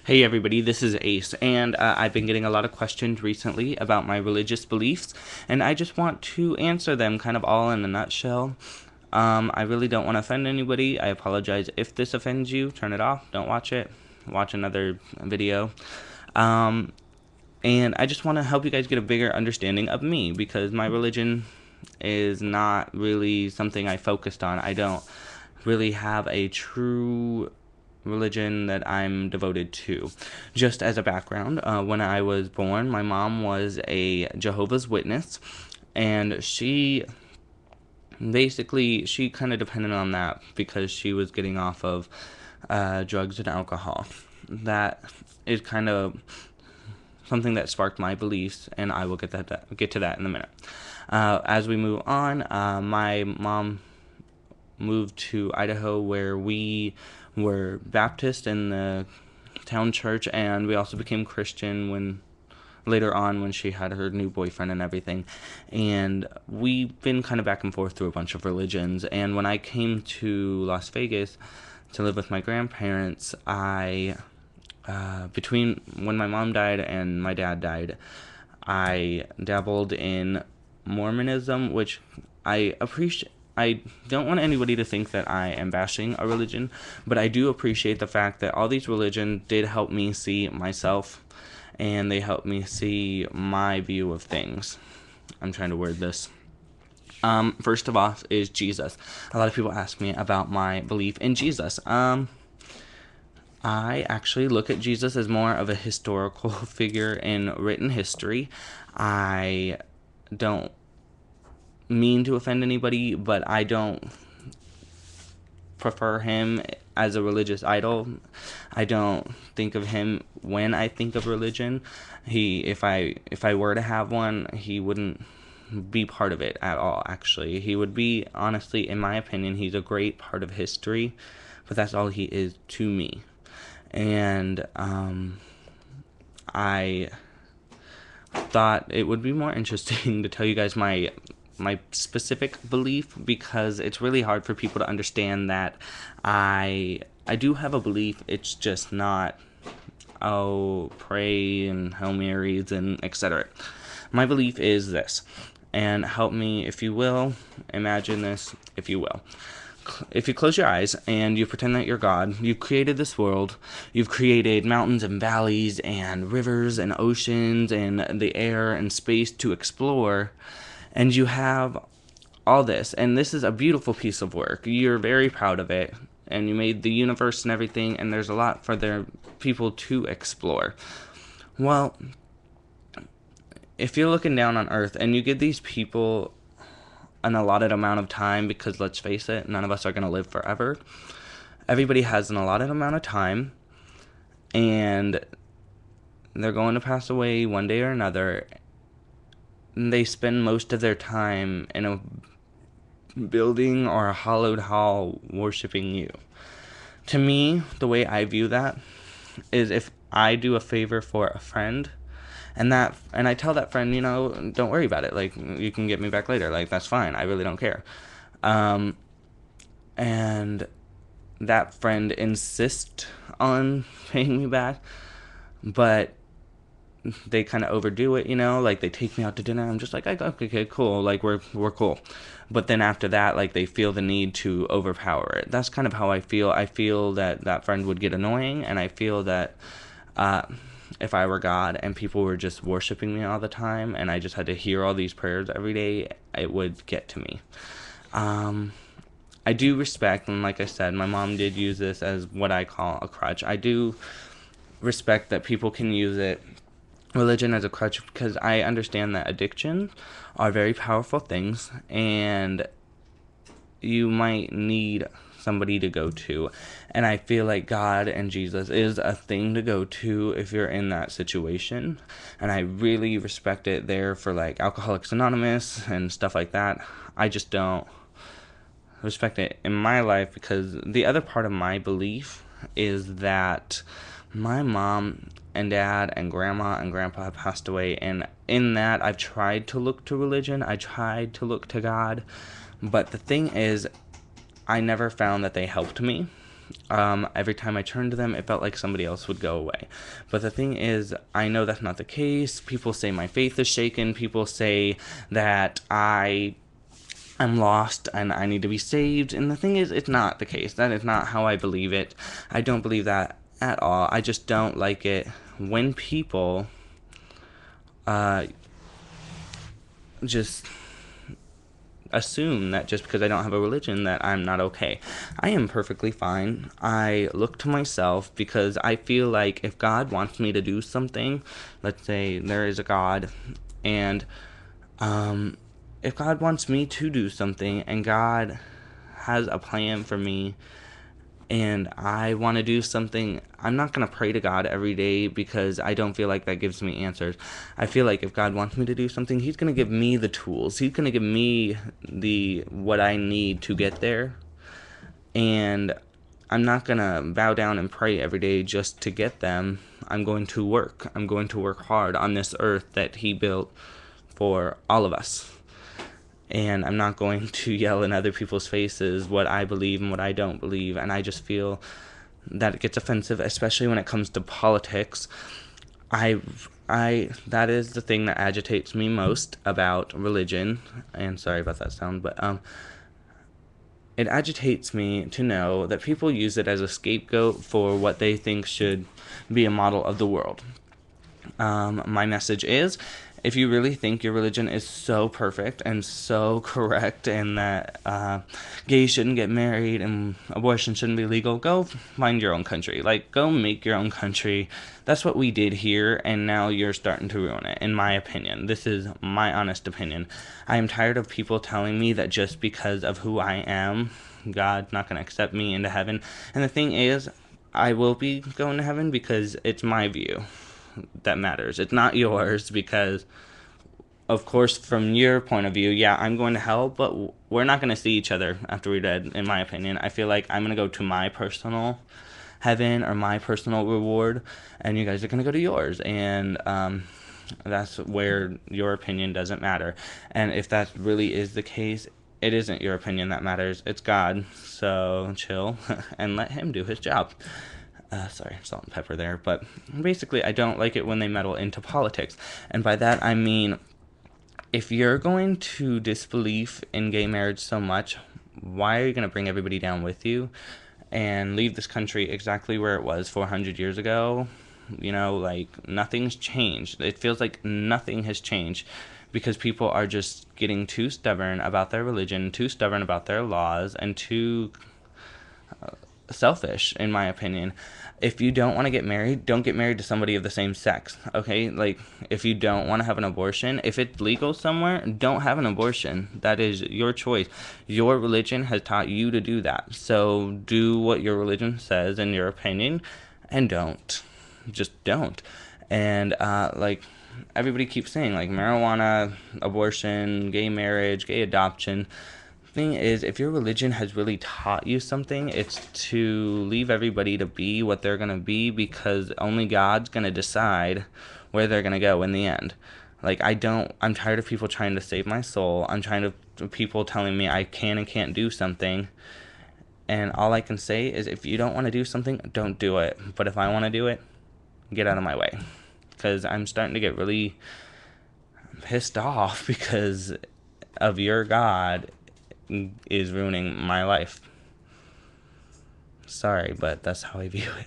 Hey everybody, this is Ace, and I've been getting a lot of questions recently about my religious beliefs, and I just want to answer them kind of all in a nutshell. I really don't want to offend anybody. I apologize if this offends you. Turn it off. Don't watch it. Watch another video. Um, and I just want to help you guys get a bigger understanding of me because my religion is not really something I focused on. I don't really have a true religion that I'm devoted to. Just as a background, when I was born, my mom was a Jehovah's Witness, and she kind of depended on that because she was getting off of drugs and alcohol. That is kind of something that sparked my beliefs, and I will get to that in a minute. As we move on, my mom moved to Idaho, where we were Baptist in the town church, and we also became Christian when later on when she had her new boyfriend and everything. And we've been kind of back and forth through a bunch of religions. And when I came to Las Vegas to live with my grandparents, between when my mom died and my dad died, I dabbled in Mormonism, which I appreciate. I don't want anybody to think that I am bashing a religion, but I do appreciate the fact that all these religions did help me see myself, and they helped me see my view of things. I'm trying to word this. First of all is Jesus. A lot of people ask me about my belief in Jesus. I actually look at Jesus as more of a historical figure in written history. I don't mean to offend anybody, but I don't prefer him as a religious idol. I don't think of him when I think of religion. If I were to have one, he wouldn't be part of it at all. Actually, he would be, honestly, in my opinion, he's a great part of history, but that's all he is to me. And I thought it would be more interesting to tell you guys my specific belief, because it's really hard for people to understand that I do have a belief. It's just not, pray and Hail Marys and etc. My belief is this, and help me if you will, imagine this if you will. If you close your eyes and you pretend that you're God, you've created this world, you've created mountains and valleys and rivers and oceans and the air and space to explore, and you have all this, and this is a beautiful piece of work. You're very proud of it, and you made the universe and everything, and there's a lot for their people to explore. Well, if you're looking down on Earth and you give these people an allotted amount of time, because let's face it, none of us are going to live forever. Everybody has an allotted amount of time, and they're going to pass away one day or another. They spend most of their time in a building or a hollowed hall worshiping you. To me, the way I view that is, if I do a favor for a friend, and I tell that friend, don't worry about it, like, you can get me back later, like, that's fine, I really don't care. And that friend insists on paying me back, but they kind of overdo it, like they take me out to dinner. I'm just like, okay, cool, like we're cool. But then after that, like, they feel the need to overpower it. That's kind of how I feel. I feel that friend would get annoying, and I feel that if I were God and people were just worshiping me all the time, and I just had to hear all these prayers every day, it would get to me. I do respect, and like I said, my mom did use this as what I call a crutch. I do respect that people can use religion as a crutch, because I understand that addictions are very powerful things, and you might need somebody to go to, and I feel like God and Jesus is a thing to go to if you're in that situation, and I really respect it there for like Alcoholics Anonymous and stuff like that. I just don't respect it in my life, because the other part of my belief is that my mom and dad and grandma and grandpa have passed away, and in that I've tried to look to religion, I tried to look to God, but the thing is, I never found that they helped me. Every time I turned to them, it felt like somebody else would go away. But the thing is, I know that's not the case. People say my faith is shaken. People say that I'm lost and I need to be saved. And the thing is, it's not the case. That is not how I believe it. I don't believe that at all. I just don't like it when people just assume that just because I don't have a religion that I'm not okay. I am perfectly fine. I look to myself because I feel like if God wants me to do something, let's say there is a God, and if God wants me to do something and God has a plan for me and I want to do something, I'm not going to pray to God every day because I don't feel like that gives me answers. I feel like if God wants me to do something, He's going to give me the tools. He's going to give me what I need to get there. And I'm not going to bow down and pray every day just to get them. I'm going to work. I'm going to work hard on this earth that He built for all of us. And I'm not going to yell in other people's faces what I believe and what I don't believe. And I just feel that it gets offensive, especially when it comes to politics. That is the thing that agitates me most about religion. And sorry about that sound, but it agitates me to know that people use it as a scapegoat for what they think should be a model of the world. My message is, if you really think your religion is so perfect and so correct and that gays shouldn't get married and abortion shouldn't be legal, go find your own country. Like, go make your own country. That's what we did here, and now you're starting to ruin it, in my opinion. This is my honest opinion. I am tired of people telling me that just because of who I am, God's not going to accept me into heaven. And the thing is, I will be going to heaven because it's my view that matters. It's not yours, because of course from your point of view, yeah, I'm going to hell, but we're not going to see each other after we're dead, in my opinion. I feel like I'm going to go to my personal heaven or my personal reward, and you guys are going to go to yours, and that's where your opinion doesn't matter. And if that really is the case, it isn't your opinion that matters, it's God. So chill and let Him do His job. Sorry, salt and pepper there. But basically, I don't like it when they meddle into politics. And by that, I mean, if you're going to disbelief in gay marriage so much, why are you going to bring everybody down with you and leave this country exactly where it was 400 years ago? You know, like, nothing's changed. It feels like nothing has changed because people are just getting too stubborn about their religion, too stubborn about their laws, and too selfish, in my opinion. If you don't want to get married, don't get married to somebody of the same sex, okay? Like, if you don't want to have an abortion, if it's legal somewhere, don't have an abortion. That is your choice. Your religion has taught you to do that. So do what your religion says in your opinion, and don't. Just don't. And like, everybody keeps saying, like, marijuana, abortion, gay marriage, gay adoption. Thing is, if your religion has really taught you something, it's to leave everybody to be what they're going to be, because only God's going to decide where they're going to go in the end. Like, I'm tired of people trying to save my soul. I'm tired of people telling me I can and can't do something. And all I can say is, if you don't want to do something, don't do it. But if I want to do it, get out of my way. Because I'm starting to get really pissed off because of your God is ruining my life. Sorry, but that's how I view it.